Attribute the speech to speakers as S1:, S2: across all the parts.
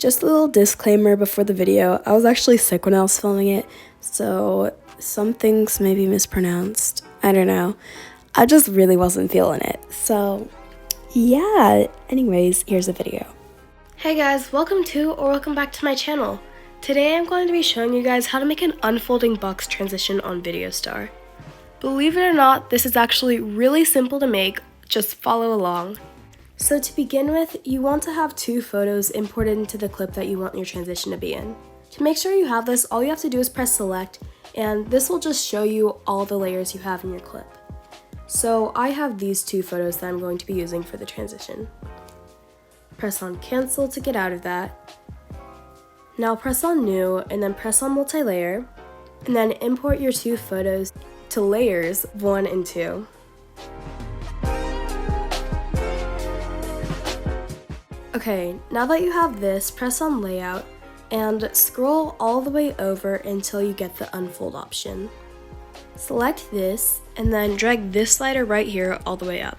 S1: Just a little disclaimer before the video, I was actually sick when I was filming it, so some things may be mispronounced. I don't know. I just really wasn't feeling it. So yeah, anyways, here's the video.
S2: Hey guys, welcome back to my channel. Today I'm going to be showing you guys how to make an unfolding box transition on VideoStar. Believe it or not, this is actually really simple to make, just follow along. So to begin with, you want to have two photos imported into the clip that you want your transition to be in. To make sure you have this, all you have to do is press select, and this will just show you all the layers you have in your clip. So I have these two photos that I'm going to be using for the transition. Press on cancel to get out of that. Now press on new and then press on multi-layer, and then import your two photos to layers 1 and 2. Okay, now that you have this, press on layout and scroll all the way over until you get the unfold option. Select this and then drag this slider right here all the way up.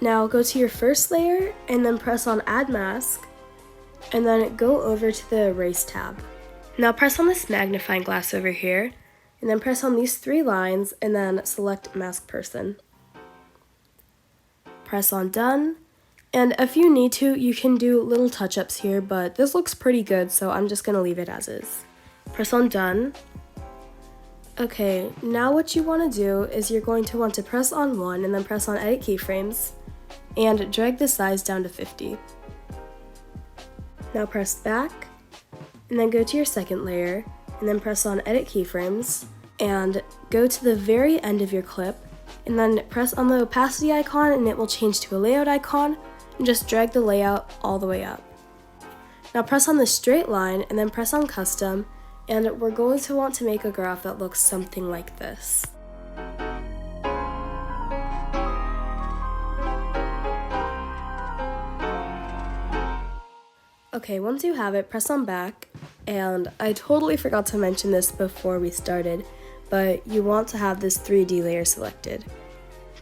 S2: Now go to your first layer and then press on add mask and then go over to the erase tab. Now press on this magnifying glass over here and then press on these 3 lines and then select mask person. Press on done. And if you need to, you can do little touch-ups here, but this looks pretty good, so I'm just gonna leave it as is. Press on done. Okay, now what you wanna do is you're going to want to press on 1 and then press on edit keyframes and drag the size down to 50. Now press back and then go to your second layer and then press on edit keyframes and go to the very end of your clip and then press on the opacity icon and it will change to a layout icon. And just drag the layout all the way up. Now press on the straight line and then press on custom, and we're going to want to make a graph that looks something like this. Okay, once you have it, press on back, and I totally forgot to mention this before we started, but you want to have this 3D layer selected.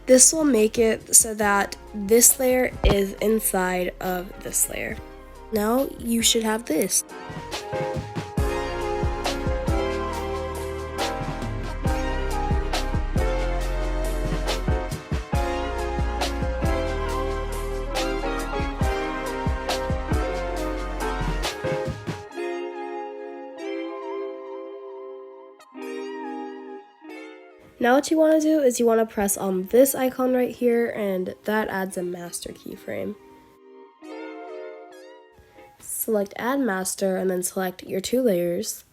S2: This will make it so that this layer is inside of this layer. Now you should have this. Now what you want to do is you want to press on this icon right here, and that adds a master keyframe. Select add master and then select your 2 layers.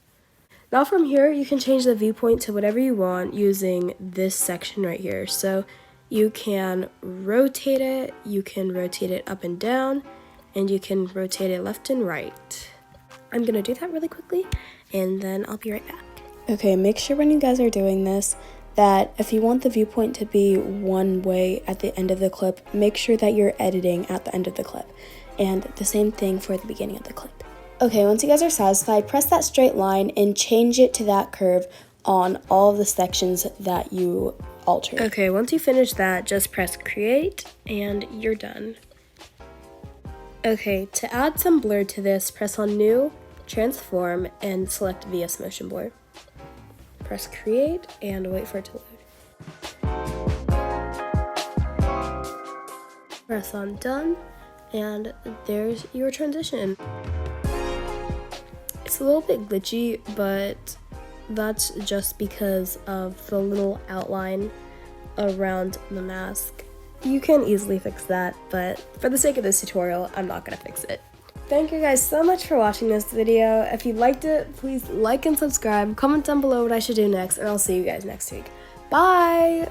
S2: Now from here you can change the viewpoint to whatever you want using this section right here. So you can rotate it up and down, and you can rotate it left and right. I'm gonna do that really quickly and then I'll be right back. Okay, make sure when you guys are doing this that if you want the viewpoint to be one way at the end of the clip, make sure that you're editing at the end of the clip. And the same thing for the beginning of the clip. Okay, once you guys are satisfied, press that straight line and change it to that curve on all of the sections that you altered. Okay, once you finish that, just press create and you're done. Okay, to add some blur to this, press on new, transform, and select VS Motion Blur. Press create and wait for it to load. Press on done, and there's your transition. It's a little bit glitchy, but that's just because of the little outline around the mask. You can easily fix that, but for the sake of this tutorial, I'm not gonna fix it. Thank you guys so much for watching this video. If you liked it, please like and subscribe, comment down below what I should do next, and I'll see you guys next week. Bye!